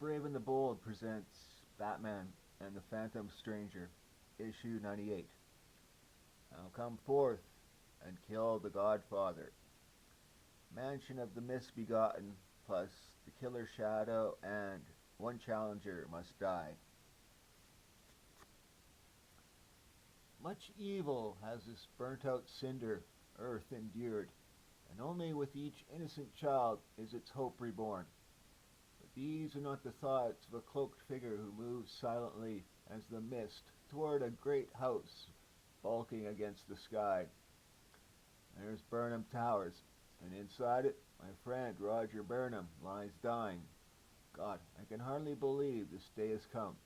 Brave and the Bold presents Batman and the Phantom Stranger, issue 98. Now come forth and kill the Godfather. Mansion of the Misbegotten, plus the Killer Shadow, and one challenger must die. Much evil has this burnt out cinder earth endured, and only with each innocent child is its hope reborn. But these are not the thoughts of a cloaked figure who moves silently as the mist toward a great house bulking against the sky. There's Burnham Towers, and inside it, my friend Roger Burnham lies dying. God, I can hardly believe this day has come.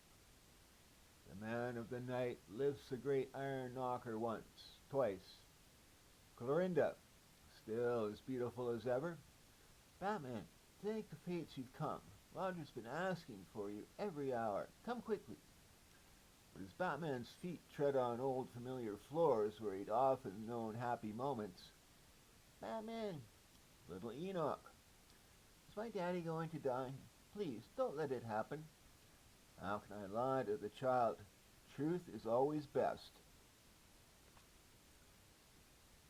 The man of the night lifts the great iron knocker once, twice. Clorinda, still as beautiful as ever. Batman, thank the fates you've come. Roger's been asking for you every hour. Come quickly. But as Batman's feet tread on old familiar floors where he'd often known happy moments, Batman, little Enoch, is my daddy going to die? Please, don't let it happen. How can I lie to the child? Truth is always best.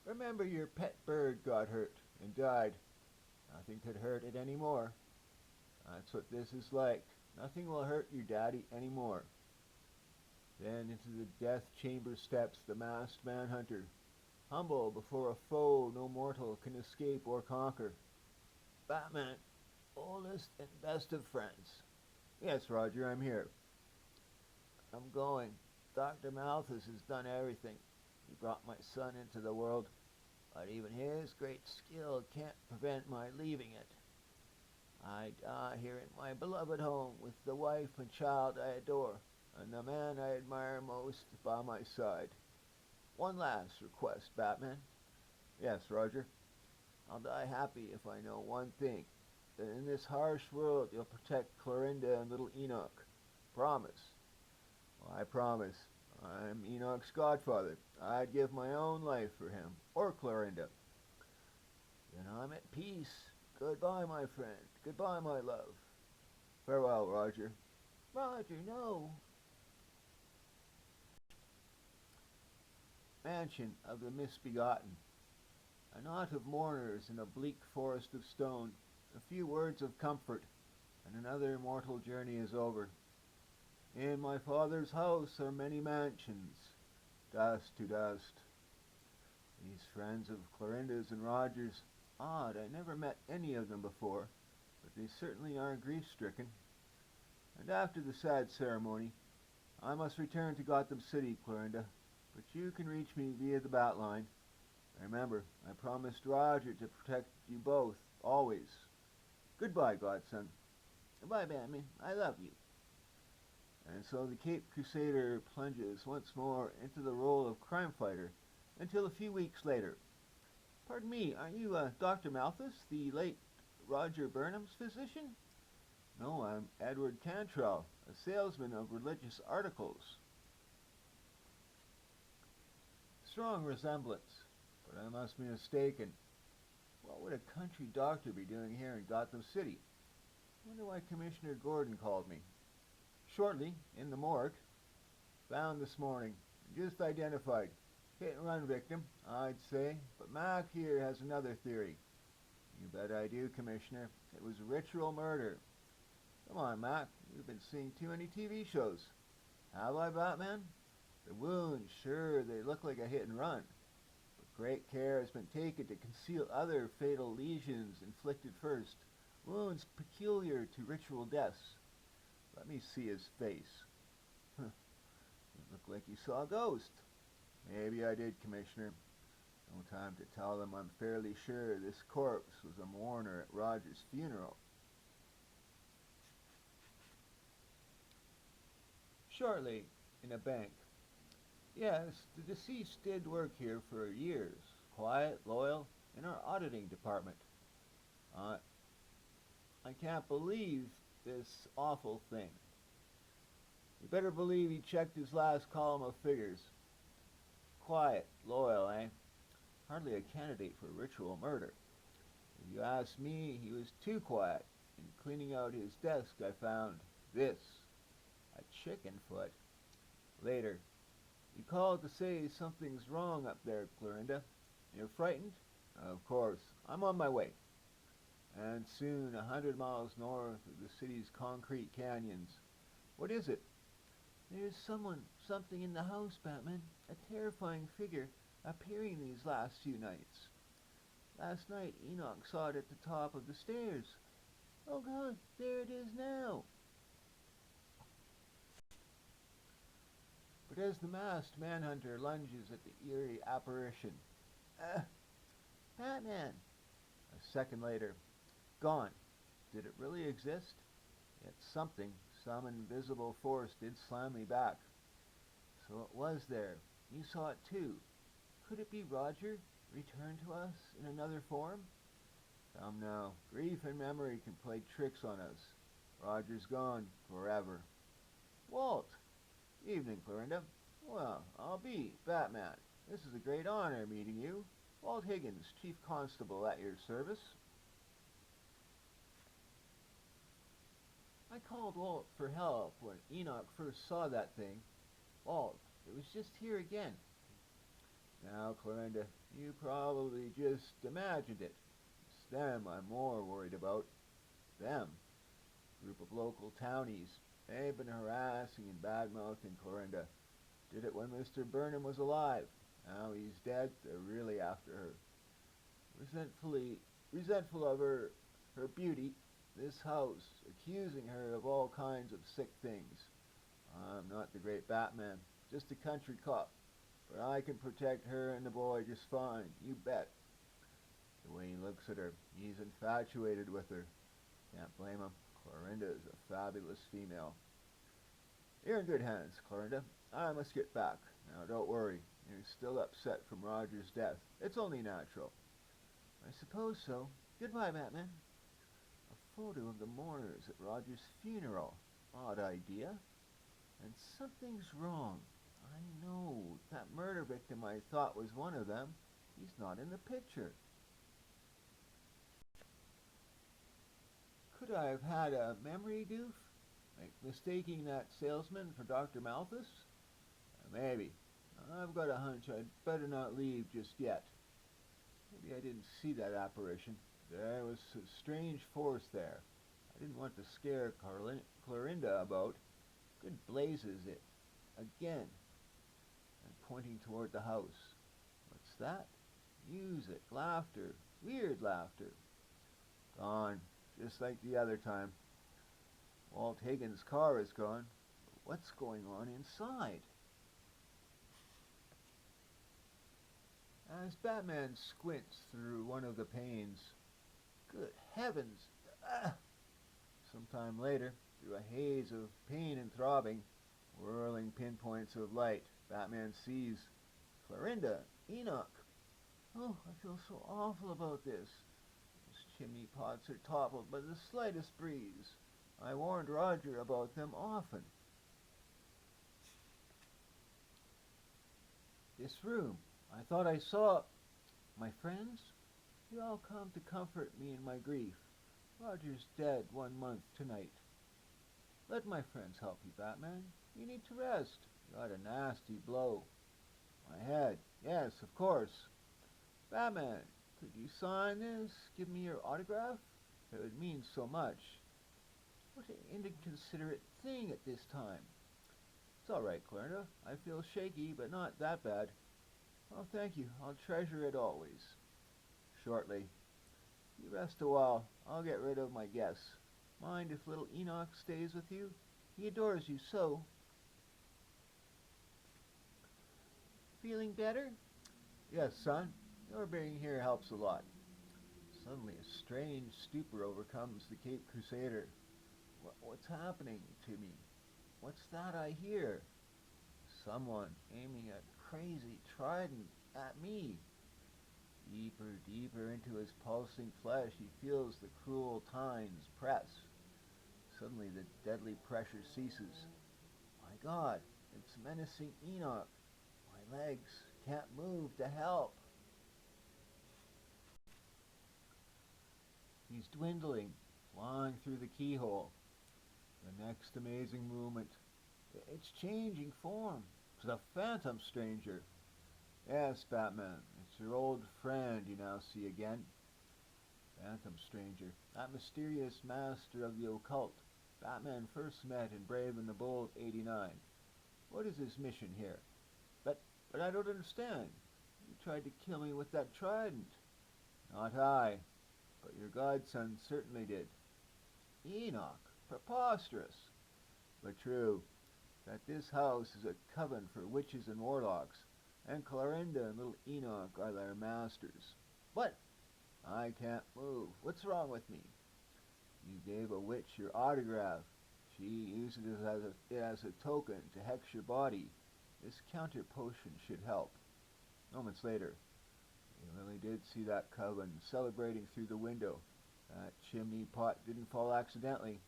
Remember your pet bird got hurt and died. Nothing could hurt it anymore. That's what this is like. Nothing will hurt your daddy anymore. Then into the death chamber steps the masked manhunter, humble before a foe no mortal can escape or conquer. Batman, oldest and best of friends. Yes, Roger, I'm here. I'm going. Dr. Malthus has done everything. He brought my son into the world, but even his great skill can't prevent my leaving it. I die here in my beloved home with the wife and child I adore, and the man I admire most by my side. One last request, Batman. Yes, Roger. I'll die happy if I know one thing, that in this harsh world you'll protect Clorinda and little Enoch. Promise. Well, I promise. I'm Enoch's godfather. I'd give my own life for him, or Clorinda. Then I'm at peace. Goodbye, my friend. Goodbye, my love. Farewell, Roger. Roger, no. Mansion of the Misbegotten. A knot of mourners in a bleak forest of stone. A few words of comfort, and another mortal journey is over. In my father's house are many mansions, dust to dust. These friends of Clorinda's and Roger's, odd, I never met any of them before, but they certainly are grief-stricken. And after the sad ceremony, I must return to Gotham City, Clorinda, but you can reach me via the Bat Line. Remember, I promised Roger to protect you both, always. Goodbye, godson. Goodbye, Batman. I love you. And so the Caped Crusader plunges once more into the role of crime fighter until a few weeks later. Pardon me, aren't you Dr. Malthus, the late Roger Burnham's physician? No, I'm Edward Cantrell, a salesman of religious articles. Strong resemblance, but I must be mistaken. What would a country doctor be doing here in Gotham City? Wonder why Commissioner Gordon called me. Shortly, in the morgue. Found this morning. Just identified. Hit and run victim, I'd say. But Mac here has another theory. You bet I do, Commissioner. It was ritual murder. Come on, Mac. You've been seeing too many TV shows. Have I, Batman? The wounds, sure, they look like a hit and run. But great care has been taken to conceal other fatal lesions inflicted first. Wounds peculiar to ritual deaths. Let me see his face. Huh. It looked like you saw a ghost. Maybe I did, Commissioner. No time to tell them I'm fairly sure this corpse was a mourner at Roger's funeral. Shortly, in a bank. Yes, the deceased did work here for years. Quiet, loyal, in our auditing department. I can't believe this awful thing. You better believe he checked his last column of figures. Quiet, loyal, eh? Hardly a candidate for ritual murder. If you ask me, he was too quiet, cleaning out his desk, I found this, a chicken foot. Later, he called to say something's wrong up there, Clorinda. You're frightened? Of course. I'm on my way. And soon, 100 miles north of the city's concrete canyons. What is it? There's something in the house, Batman. A terrifying figure appearing these last few nights. Last night, Enoch saw it at the top of the stairs. Oh God, there it is now. But as the masked manhunter lunges at the eerie apparition, Batman! A second later, gone. Did it really exist? Yet something, some invisible force did slam me back. So it was there. You saw it too. Could it be Roger, returned to us in another form? Come now, grief and memory can play tricks on us. Roger's gone forever. Walt! Evening, Clorinda. Well, I'll be Batman. This is a great honor meeting you. Walt Higgins, Chief Constable at your service. I called Walt for help when Enoch first saw that thing. Walt, it was just here again. Now, Clorinda, you probably just imagined it. It's them I'm more worried about. Them. Group of local townies. They've been harassing and bad-mouthing Clorinda. Did it when Mr. Burnham was alive. Now he's dead, they're really after her. Resentful of her beauty, this house, accusing her of all kinds of sick things. I'm not the great Batman, just a country cop. But I can protect her and the boy just fine, you bet. The way he looks at her, he's infatuated with her. Can't blame him. Clorinda is a fabulous female. You're in good hands, Clorinda. I must get back. Now, don't worry. You're still upset from Roger's death. It's only natural. I suppose so. Goodbye, Batman. A photo of the mourners at Roger's funeral. Odd idea. And something's wrong. I know. That murder victim I thought was one of them. He's not in the picture. Could I have had a memory goof? Like mistaking that salesman for Dr. Malthus? Maybe. I've got a hunch I'd better not leave just yet. Maybe I didn't see that apparition. There was a strange force there. I didn't want to scare Clorinda about. Good blazes, it. Again. And pointing toward the house. What's that? Music, laughter, weird laughter. Gone, just like the other time. Walt Higgins' car is gone. What's going on inside? As Batman squints through one of the panes, good heavens! Sometime later, through a haze of pain and throbbing, whirling pinpoints of light, Batman sees Clorinda, Enoch. Oh, I feel so awful about this. Those chimney pots are toppled by the slightest breeze. I warned Roger about them often. This room, I thought I saw... My friends? You all come to comfort me in my grief. Roger's dead 1 month tonight. Let my friends help you, Batman. You need to rest. You got a nasty blow. My head. Yes, of course. Batman, could you sign this? Give me your autograph? It would mean so much. What an inconsiderate thing at this time. It's all right, Clorinda. I feel shaky, but not that bad. Oh, thank you. I'll treasure it always. Shortly. You rest a while. I'll get rid of my guests. Mind if little Enoch stays with you? He adores you so. Feeling better? Yes, son. Your being here helps a lot. Suddenly a strange stupor overcomes the Cape Crusader. What's happening to me? What's that I hear? Someone aiming a crazy trident at me. Deeper, deeper into his pulsing flesh, he feels the cruel tines press. Suddenly the deadly pressure ceases. My God, it's menacing Enoch. My legs can't move to help. He's dwindling. flying through the keyhole. The next amazing moment, it's changing form. It's a phantom stranger. Yes, Batman, it's your old friend you now see again. Phantom stranger, that mysterious master of the occult Batman first met in Brave and the Bold '89. What is his mission here? But, but I don't understand. You tried to kill me with that trident. Not I, but your godson certainly did. Enoch, preposterous. But true, that this house is a coven for witches and warlocks, and Clorinda and little Enoch are their masters. What? I can't move. What's wrong with me? You gave a witch your autograph. She used it as a token to hex your body. This counter potion should help. Moments later, you really did see that coven celebrating through the window. That chimney pot didn't fall accidentally.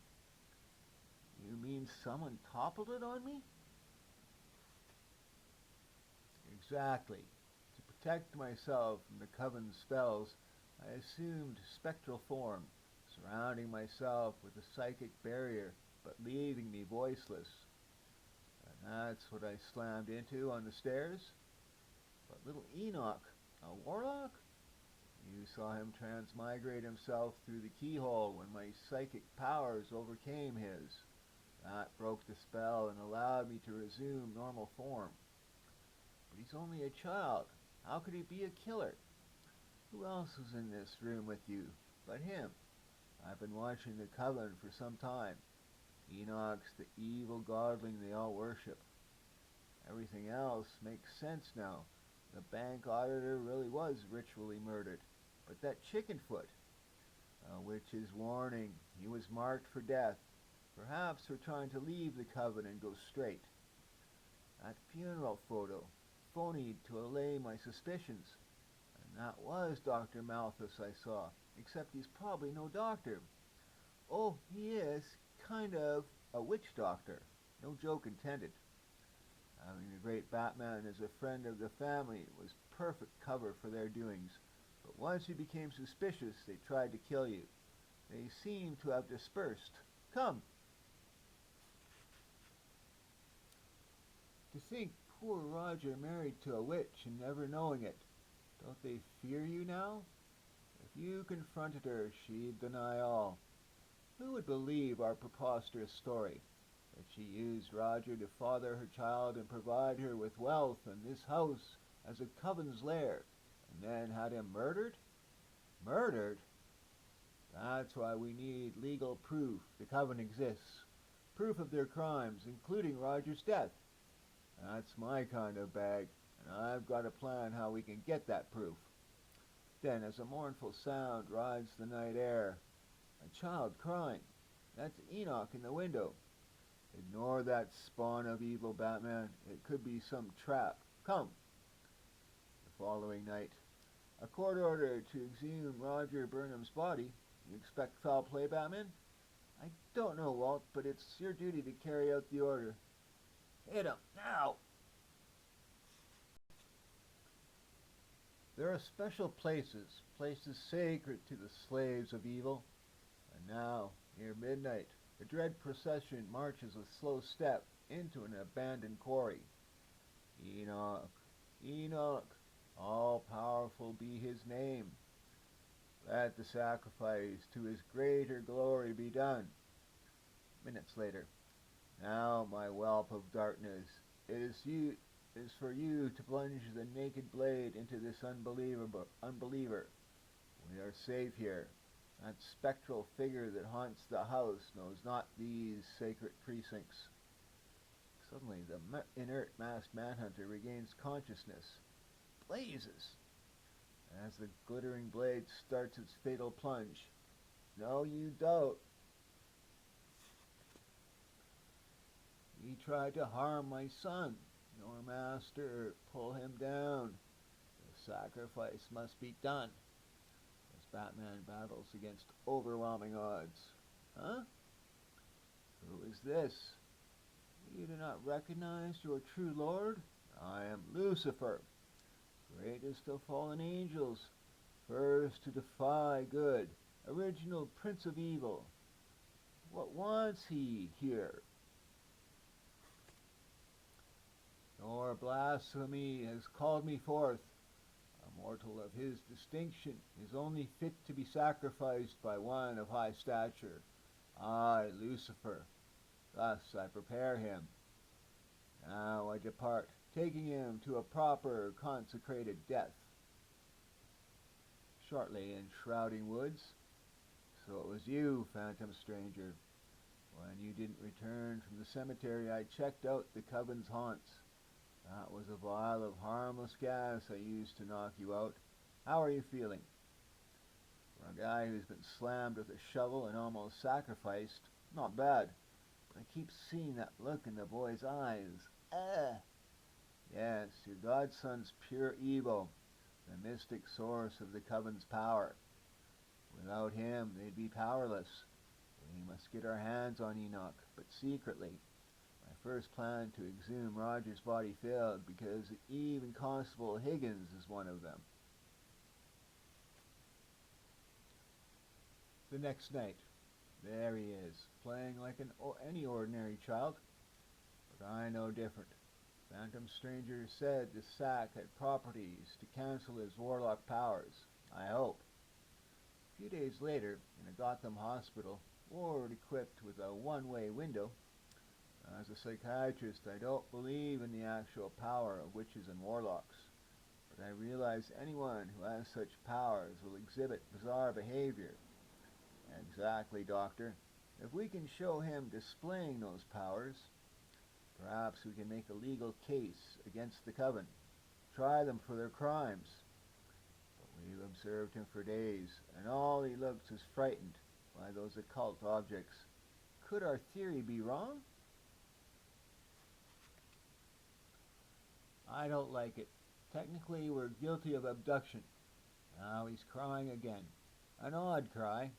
You mean someone toppled it on me? Exactly. To protect myself from the coven's spells, I assumed spectral form, surrounding myself with a psychic barrier, but leaving me voiceless. And that's what I slammed into on the stairs. But little Enoch, a warlock? You saw him transmigrate himself through the keyhole when my psychic powers overcame his. That broke the spell and allowed me to resume normal form. But he's only a child. How could he be a killer? Who else is in this room with you but him? I've been watching the coven for some time. Enoch's the evil godling they all worship. Everything else makes sense now. The bank auditor really was ritually murdered. But that Chickenfoot, a witch's warning, he was marked for death. Perhaps we're trying to leave the coven and go straight. That funeral photo, phonied to allay my suspicions. And that was Dr. Malthus I saw, except he's probably no doctor. Oh, he is kind of a witch doctor. No joke intended. Having the great Batman as a friend of the family was perfect cover for their doings. But once you became suspicious, they tried to kill you. They seem to have dispersed. Come. To think poor Roger married to a witch and never knowing it. Don't they fear you now? If you confronted her, she'd deny all. Who would believe our preposterous story? That she used Roger to father her child and provide her with wealth and this house as a coven's lair, and then had him murdered? Murdered? That's why we need legal proof the coven exists. Proof of their crimes, including Roger's death. That's my kind of bag, and I've got a plan how we can get that proof. Then, as a mournful sound rides the night air, a child crying. That's Enoch in the window. Ignore that spawn of evil, Batman. It could be some trap. Come. The following night, a court order to exhume Roger Burnham's body. You expect foul play, Batman? I don't know, Walt, but it's your duty to carry out the order. Hit him, now! There are special places sacred to the slaves of evil. And now, near midnight, the dread procession marches with slow step into an abandoned quarry. Enoch, Enoch, all-powerful be his name. Let the sacrifice to his greater glory be done. Minutes later, now, my whelp of darkness, it is for you to plunge the naked blade into this unbeliever. We are safe here. That spectral figure that haunts the house knows not these sacred precincts. Suddenly, the inert masked manhunter regains consciousness. Blazes! As the glittering blade starts its fatal plunge. No, you don't. He tried to harm my son. Your master, pull him down. The sacrifice must be done. As Batman battles against overwhelming odds. Huh? Who is this? You do not recognize your true lord? I am Lucifer, greatest of fallen angels, first to defy good, original prince of evil. What wants he here? Your blasphemy has called me forth. A mortal of his distinction is only fit to be sacrificed by one of high stature. I, Lucifer, thus I prepare him. Now I depart, taking him to a proper consecrated death. Shortly in shrouding woods, so it was you, phantom stranger. When you didn't return from the cemetery, I checked out the coven's haunts. That was a vial of harmless gas I used to knock you out. How are you feeling? For a guy who's been slammed with a shovel and almost sacrificed, not bad. But I keep seeing that look in the boy's eyes. Yes, your godson's pure evil, the mystic source of the coven's power. Without him, they'd be powerless. We must get our hands on Enoch, but secretly. My first plan to exhume Roger's body failed because even Constable Higgins is one of them. The next night, there he is, playing like any ordinary child. But I know different. Phantom Stranger said the sack had properties to cancel his warlock powers. I hope. A few days later, in a Gotham hospital, ward equipped with a one-way window. As a psychiatrist, I don't believe in the actual power of witches and warlocks, but I realize anyone who has such powers will exhibit bizarre behavior. Exactly, Doctor. If we can show him displaying those powers, perhaps we can make a legal case against the Coven, try them for their crimes. But we've observed him for days, and all he looks is frightened by those occult objects. Could our theory be wrong? I don't like it. Technically, we're guilty of abduction. Now he's crying again. An odd cry.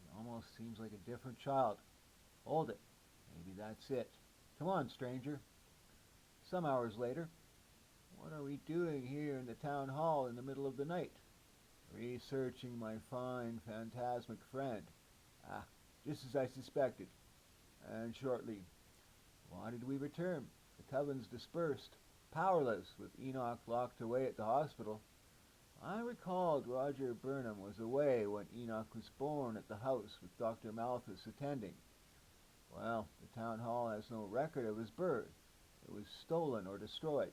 He almost seems like a different child. Hold it. Maybe that's it. Come on, stranger. Some hours later, what are we doing here in the town hall in the middle of the night? Researching my fine phantasmic friend. Just as I suspected. And shortly, why did we return? The Coven's dispersed, powerless, with Enoch locked away at the hospital. I recalled Roger Burnham was away when Enoch was born at the house with Dr. Malthus attending. Well, the town hall has no record of his birth. It was stolen or destroyed.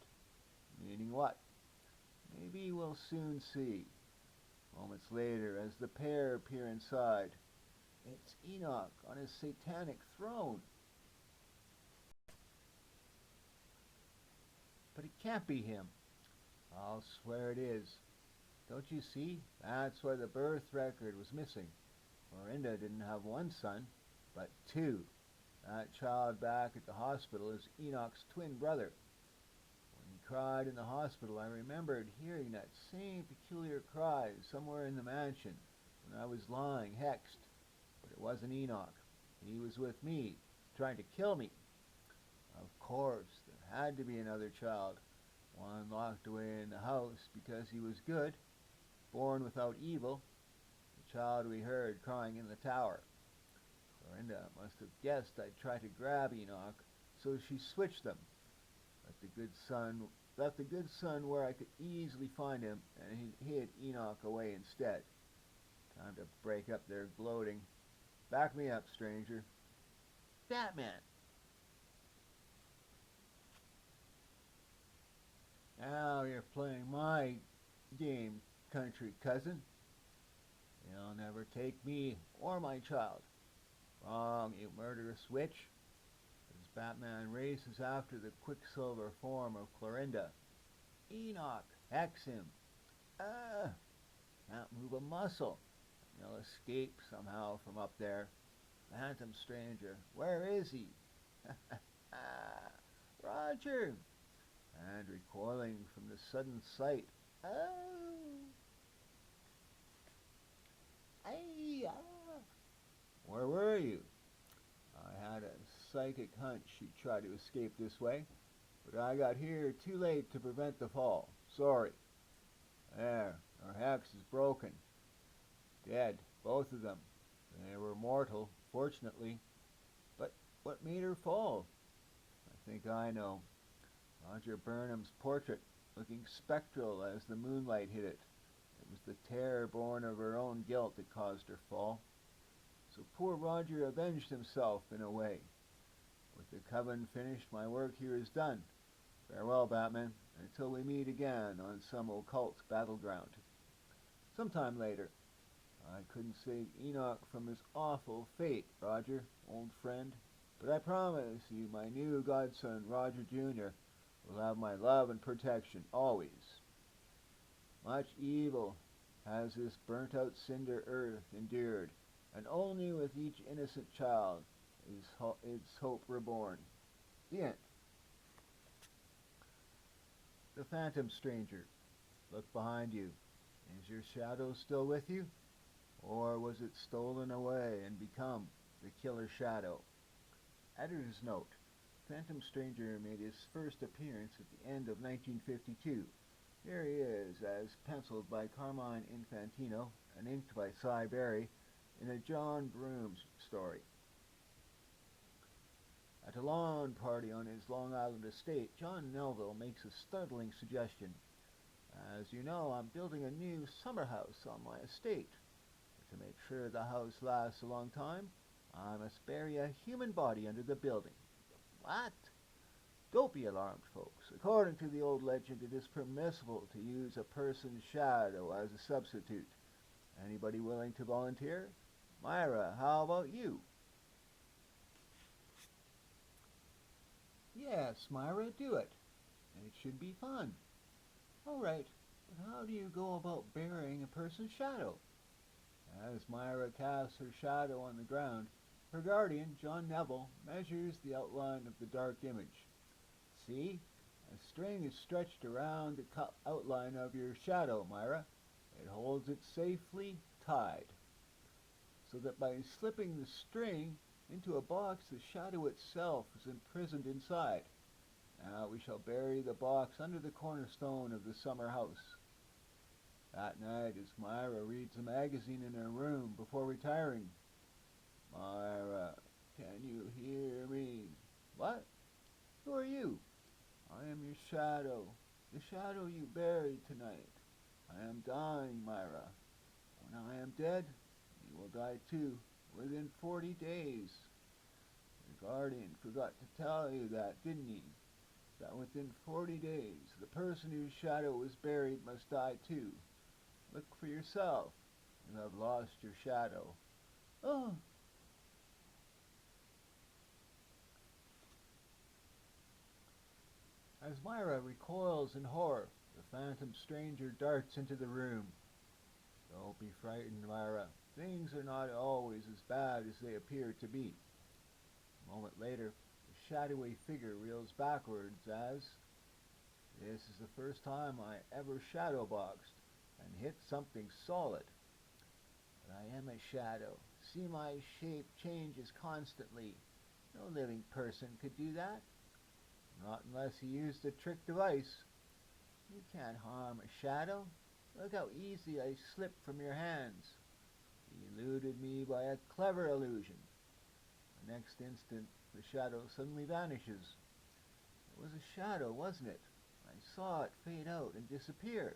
Meaning what? Maybe we'll soon see. Moments later, as the pair appear inside, it's Enoch on his satanic throne. But it can't be him. I'll swear it is. Don't you see? That's why the birth record was missing. Florinda didn't have one son, but two. That child back at the hospital is Enoch's twin brother. When he cried in the hospital, I remembered hearing that same peculiar cry somewhere in the mansion when I was lying hexed. But it wasn't Enoch. He was with me, trying to kill me. Of course, there had to be another child, one locked away in the house because he was good, born without evil, the child we heard crying in the tower. Florinda must have guessed I'd try to grab Enoch, so she switched them. Left the good son where I could easily find him, and hid Enoch away instead. Time to break up their gloating. Back me up, stranger. Batman! Now you're playing my game, country cousin. You'll never take me or my child. Wrong, you murderous witch. As Batman races after the quicksilver form of Clorinda. Enoch, hex him. Can't move a muscle. He'll escape somehow from up there. Phantom stranger, where is he? Roger! And recoiling from the sudden sight. Where were you? I had a psychic hunch you'd try to escape this way, but I got here too late to prevent the fall. Sorry. There, our hex is broken. Dead, both of them. They were mortal, fortunately. But what made her fall? I think I know. Roger Burnham's portrait, looking spectral as the moonlight hit it. It was the terror born of her own guilt that caused her fall. So poor Roger avenged himself in a way. With the coven finished, my work here is done. Farewell, Batman, until we meet again on some occult battleground. Sometime later. I couldn't save Enoch from his awful fate, Roger, old friend, but I promise you my new godson, Roger Jr., will have my love and protection always. Much evil has this burnt-out cinder earth endured, and only with each innocent child is its hope reborn. The end. The Phantom Stranger. Look behind you. Is your shadow still with you? Or was it stolen away and become the killer shadow? Editor's note. Phantom Stranger made his first appearance at the end of 1952. Here he is, as penciled by Carmine Infantino and inked by Cy Berry in a John Broome story. At a lawn party on his Long Island estate, John Melville makes a startling suggestion. As you know, I'm building a new summer house on my estate. To make sure the house lasts a long time, I must bury a human body under the building. What? Don't be alarmed, folks. According to the old legend, it is permissible to use a person's shadow as a substitute. Anybody willing to volunteer? Myra, how about you? Yes, Myra, do it. It should be fun. All right, but how do you go about burying a person's shadow? As Myra casts her shadow on the ground, her guardian, John Neville, measures the outline of the dark image. See? A string is stretched around the outline of your shadow, Myra. It holds it safely tied, so that by slipping the string into a box, the shadow itself is imprisoned inside. Now we shall bury the box under the cornerstone of the summer house. That night, as Myra reads a magazine in her room before retiring. Myra, can you hear me? What? Who are you? I am your shadow, the shadow you buried tonight. I am dying, Myra. When I am dead, you will die too, within 40 days. Your guardian forgot to tell you that, didn't he? That within 40 days, the person whose shadow was buried must die too. Look for yourself. You have lost your shadow. Oh. As Myra recoils in horror, the Phantom Stranger darts into the room. Don't be frightened, Myra. Things are not always as bad as they appear to be. A moment later, the shadowy figure reels backwards as, this is the first time I ever shadow boxed and hit something solid. But I am a shadow. See, my shape changes constantly. No living person could do that. Not unless he used a trick device. You can't harm a shadow. Look how easy I slipped from your hands. He eluded me by a clever illusion. The next instant, the shadow suddenly vanishes. It was a shadow, wasn't it? I saw it fade out and disappear.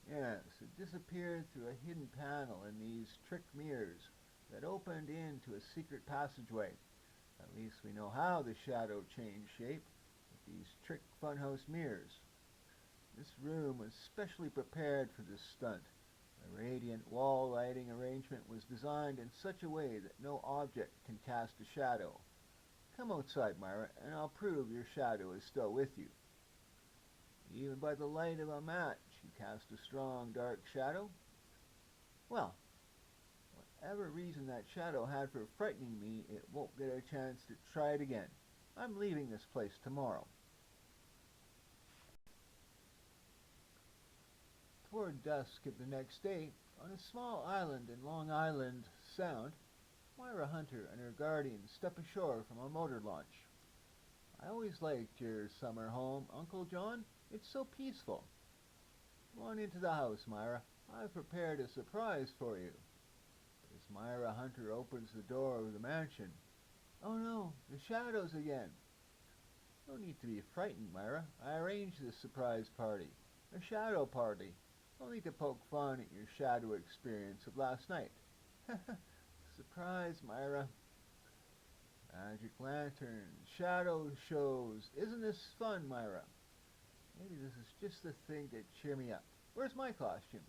Yes, it disappeared through a hidden panel in these trick mirrors that opened into a secret passageway. At least we know how the shadow changed shape with these trick funhouse mirrors. This room was specially prepared for this stunt. The radiant wall lighting arrangement was designed in such a way that no object can cast a shadow. Come outside, Myra, and I'll prove your shadow is still with you. Even by the light of a match, you cast a strong, dark shadow. Well, whatever reason that shadow had for frightening me, it won't get a chance to try it again. I'm leaving this place tomorrow. Toward dusk of the next day, on a small island in Long Island Sound, Myra Hunter and her guardian step ashore from a motor launch. I always liked your summer home, Uncle John. It's so peaceful. Come on into the house, Myra. I've prepared a surprise for you. As Myra Hunter opens the door of the mansion, "Oh no, the shadows again!" "No need to be frightened, Myra. I arranged this surprise party. A shadow party. Only to poke fun at your shadow experience of last night." "Surprise, Myra." "Magic lanterns, shadow shows. Isn't this fun, Myra? Maybe this is just the thing to cheer me up. Where's my costume?"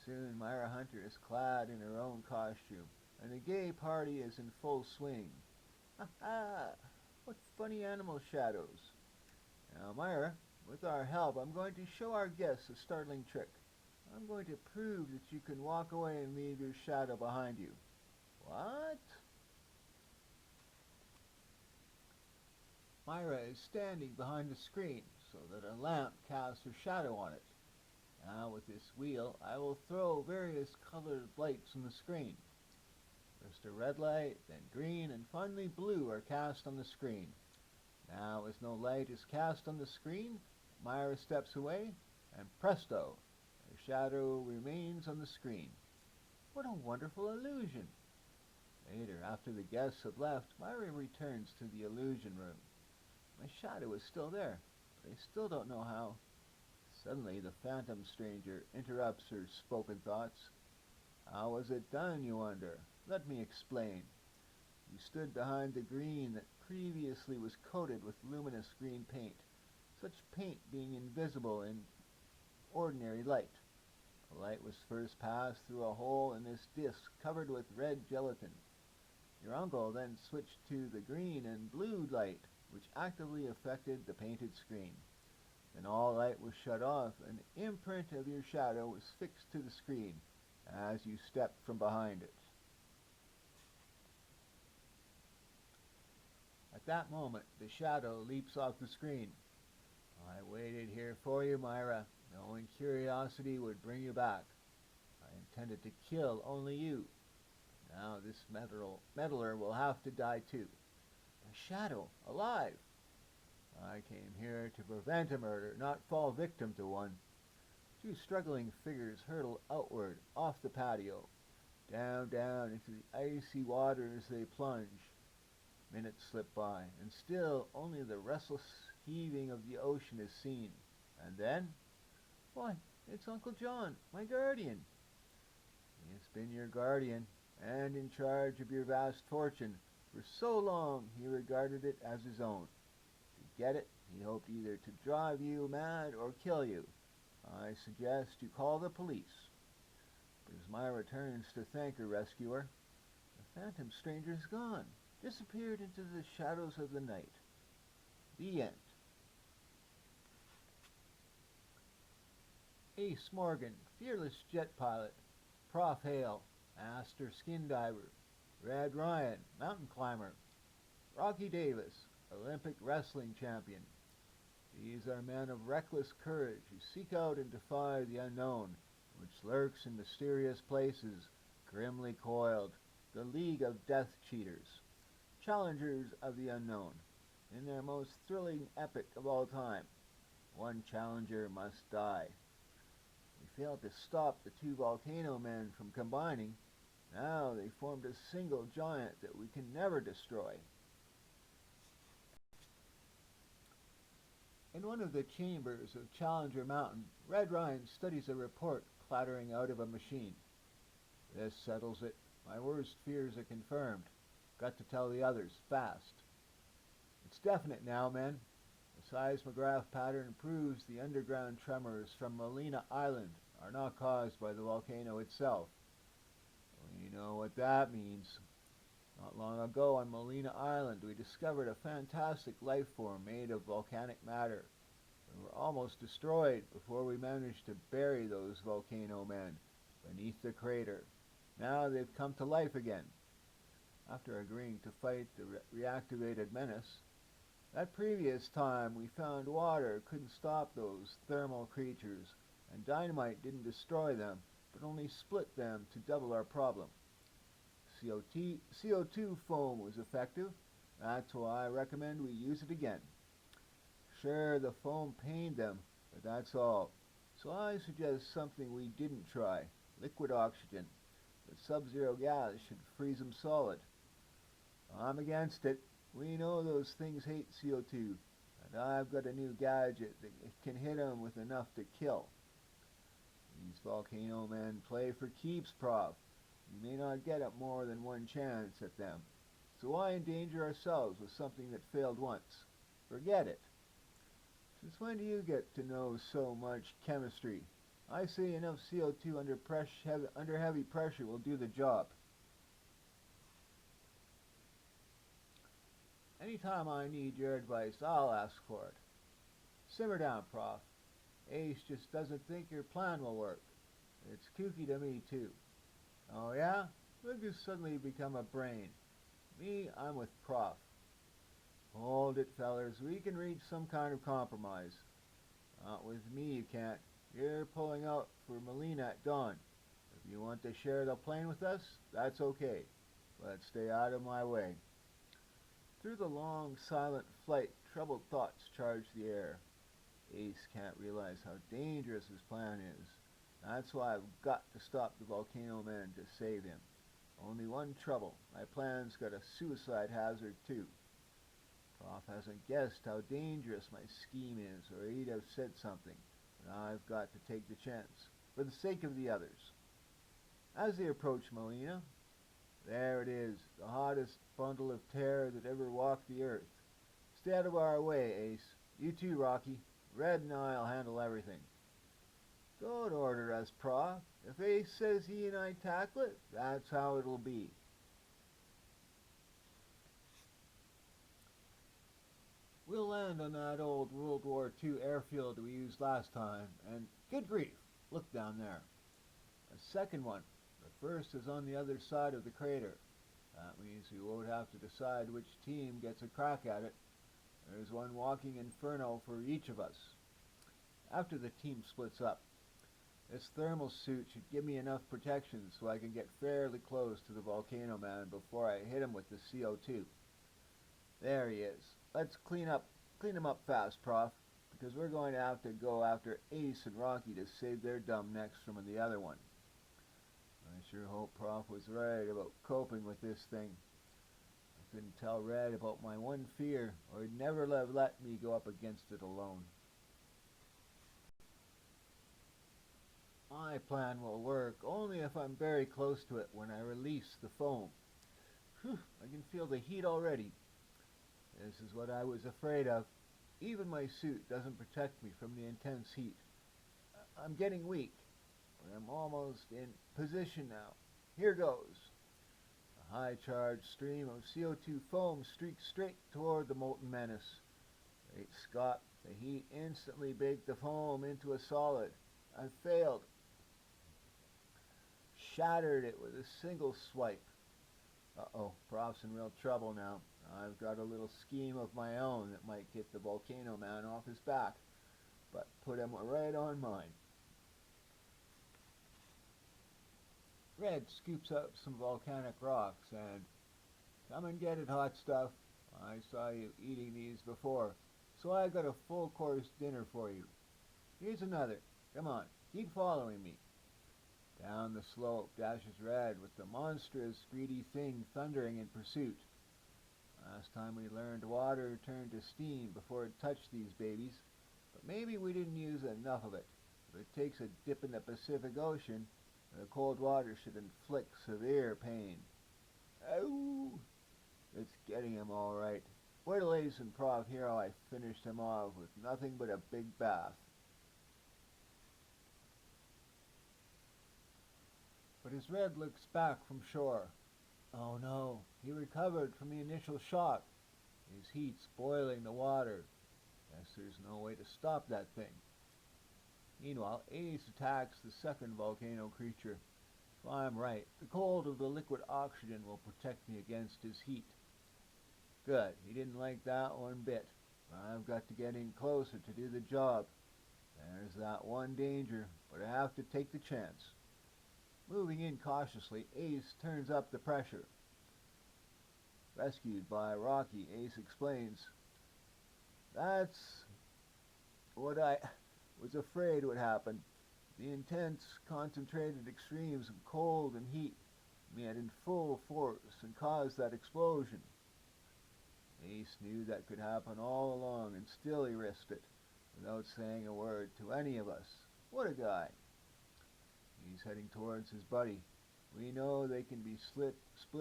Soon Myra Hunter is clad in her own costume, and the gay party is in full swing. "Ha ha! What funny animal shadows!" "Now, Myra, with our help, I'm going to show our guests a startling trick. I'm going to prove that you can walk away and leave your shadow behind you." "What?" Myra is standing behind the screen so that a lamp casts her shadow on it. Now with this wheel I will throw various colored lights on the screen. First a red light, then green, and finally blue are cast on the screen. Now as no light is cast on the screen, Myra steps away, and presto, her shadow remains on the screen. What a wonderful illusion! Later, after the guests have left, Myra returns to the illusion room. My shadow is still there, but I still don't know how. Suddenly the phantom stranger interrupts her spoken thoughts. "How was it done, you wonder? Let me explain. You stood behind the green that previously was coated with luminous green paint, such paint being invisible in ordinary light. The light was first passed through a hole in this disc covered with red gelatin. Your uncle then switched to the green and blue light, which actively affected the painted screen. Then all light was shut off, and an imprint of your shadow was fixed to the screen as you stepped from behind it. At that moment, the shadow leaps off the screen. I waited here for you, Myra, knowing curiosity would bring you back. I intended to kill only you. Now this meddler will have to die too. A shadow, alive! I came here to prevent a murder, not fall victim to one." Two struggling figures hurtle outward, off the patio. Down, down into the icy waters they plunge. Minutes slip by, and still only the restless heaving of the ocean is seen. And then, why, it's Uncle John, my guardian. He has been your guardian, and in charge of your vast fortune. For so long he regarded it as his own. To get it, he hoped either to drive you mad or kill you. I suggest you call the police. But as Myra turns to thank her rescuer, the phantom stranger is gone, disappeared into the shadows of the night. The end. Ace Morgan, fearless jet pilot. Prof. Hale, master skin diver. Red Ryan, mountain climber. Rocky Davis, Olympic wrestling champion. These are men of reckless courage who seek out and defy the unknown, which lurks in mysterious places, grimly coiled, the League of Death Cheaters, challengers of the unknown, in their most thrilling epic of all time. One challenger must die. They failed to stop the two volcano men from combining. Now they formed a single giant that we can never destroy. In one of the chambers of Challenger Mountain, Red Ryan studies a report clattering out of a machine. "This settles it. My worst fears are confirmed. Got to tell the others, fast. It's definite now, men. The seismograph pattern proves the underground tremors from Molina Island are not caused by the volcano itself. We know what that means. Not long ago on Molina Island, we discovered a fantastic life form made of volcanic matter. We were almost destroyed before we managed to bury those volcano men beneath the crater. Now they've come to life again. After agreeing to fight the reactivated menace, that previous time we found water couldn't stop those thermal creatures, and dynamite didn't destroy them, but only split them to double our problem. CO2 foam was effective. That's why I recommend we use it again. Sure, the foam pained them, but that's all. So I suggest something we didn't try, liquid oxygen. The sub-zero gas should freeze them solid. I'm against it. We know those things hate CO2, and I've got a new gadget that can hit them with enough to kill. These volcano men play for keeps, Prof. We may not get up more than one chance at them. So why endanger ourselves with something that failed once? Forget it. Since when do you get to know so much chemistry? I say enough CO2 under heavy pressure will do the job. Anytime I need your advice, I'll ask for it. Simmer down, Prof. Ace just doesn't think your plan will work. It's kooky to me, too. Oh yeah? Look who's suddenly become a brain. Me, I'm with Prof. Hold it, fellers. We can reach some kind of compromise. Not with me, you can't. You're pulling out for Molina at dawn. If you want to share the plane with us, that's okay. But stay out of my way. Through the long, silent flight, troubled thoughts charge the air. Ace can't realize how dangerous his plan is. That's why I've got to stop the volcano men to save him. Only one trouble. My plan's got a suicide hazard, too. Prof hasn't guessed how dangerous my scheme is, or he'd have said something. But I've got to take the chance, for the sake of the others. As they approach Molina, there it is, the hottest bundle of terror that ever walked the earth. Stay out of our way, Ace. You too, Rocky. Red and I'll handle everything. Don't order us, Prof. If Ace says he and I tackle it, that's how it'll be. We'll land on that old World War II airfield we used last time, and good grief, look down there. A second one. The first is on the other side of the crater. That means we won't have to decide which team gets a crack at it. There's one walking inferno for each of us. After the team splits up, this thermal suit should give me enough protection so I can get fairly close to the volcano man before I hit him with the CO2. There he is. Let's clean him up fast, Prof, because we're going to have to go after Ace and Rocky to save their dumb necks from the other one. I sure hope Prof was right about coping with this thing. I couldn't tell Red about my one fear, or he'd never have let me go up against it alone. My plan will work only if I'm very close to it when I release the foam. Whew, I can feel the heat already. This is what I was afraid of. Even my suit doesn't protect me from the intense heat. I'm getting weak, but I'm almost in position now. Here goes. A high-charged stream of CO2 foam streaks straight toward the molten menace. Great Scott, the heat instantly baked the foam into a solid. I failed. Shattered it with a single swipe. Uh-oh, Prof's in real trouble now. I've got a little scheme of my own that might get the volcano man off his back, but put him right on mine. Red scoops up some volcanic rocks and, come and get it, hot stuff. I saw you eating these before, so I got a full-course dinner for you. Here's another. Come on, keep following me. Down the slope dashes Red with the monstrous, greedy thing thundering in pursuit. Last time we learned water turned to steam before it touched these babies, but maybe we didn't use enough of it. If it takes a dip in the Pacific Ocean, the cold water should inflict severe pain. Ow! It's getting him all right. Wait till Ace and Prof hear how I finished him off with nothing but a big bath. But as Red looks back from shore, oh no, he recovered from the initial shock. His heat's boiling the water. Guess there's no way to stop that thing. Meanwhile, Ace attacks the second volcano creature. If I'm right, the cold of the liquid oxygen will protect me against his heat. Good, he didn't like that one bit. I've got to get in closer to do the job. There's that one danger, but I have to take the chance. Moving in cautiously, Ace turns up the pressure. Rescued by Rocky, Ace explains, "That's what I was afraid would happen. The intense, concentrated extremes of cold and heat met in full force and caused that explosion. Ace knew that could happen all along, and still he risked it, without saying a word to any of us. What a guy! He's heading towards his buddy. We know they can be split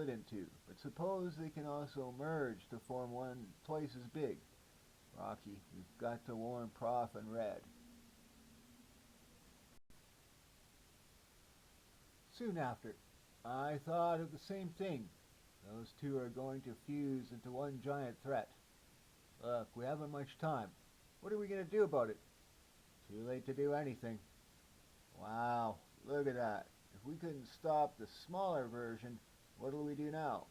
in two, but suppose they can also merge to form one twice as big. Rocky, we've got to warn Prof and Red. Soon after, I thought of the same thing. Those two are going to fuse into one giant threat. Look, we haven't much time. What are we going to do about it? Too late to do anything. Wow, look at that. If we couldn't stop the smaller version, what'll we do now?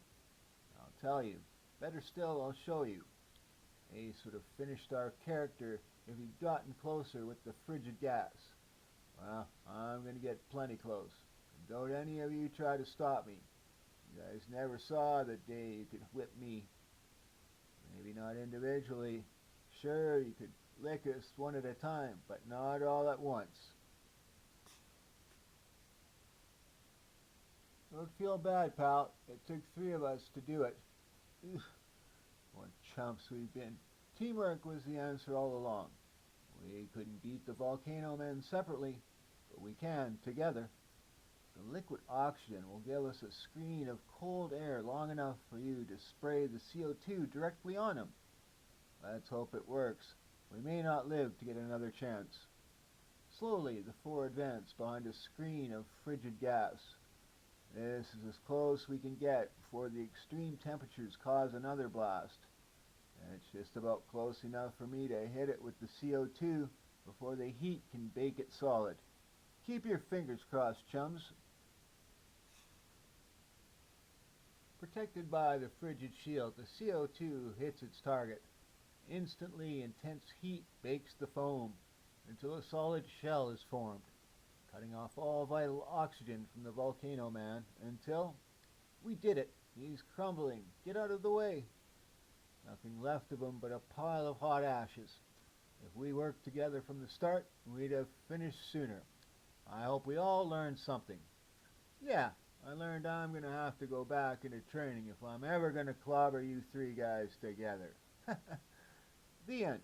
I'll tell you. Better still, I'll show you. Ace would have finished our character if he'd gotten closer with the frigid gas. Well, I'm going to get plenty close. And don't any of you try to stop me. You guys never saw the day you could whip me. Maybe not individually. Sure, you could lick us one at a time, but not all at once. Don't feel bad, pal. It took 3 of us to do it. Ugh, what chumps we've been. Teamwork was the answer all along. We couldn't beat the Volcano Men separately, but we can together. The liquid oxygen will give us a screen of cold air long enough for you to spray the CO2 directly on them. Let's hope it works. We may not live to get another chance. Slowly, the 4 advance behind a screen of frigid gas. This is as close we can get before the extreme temperatures cause another blast. And it's just about close enough for me to hit it with the CO2 before the heat can bake it solid. Keep your fingers crossed, chums. Protected by the frigid shield, the CO2 hits its target. Instantly, intense heat bakes the foam until a solid shell is formed, cutting off all vital oxygen from the Volcano Man until... We did it! He's crumbling! Get out of the way! Nothing left of him but a pile of hot ashes. If we worked together from the start, we'd have finished sooner. I hope we all learned something. Yeah, I learned I'm going to have to go back into training if I'm ever going to clobber you 3 guys together. The end.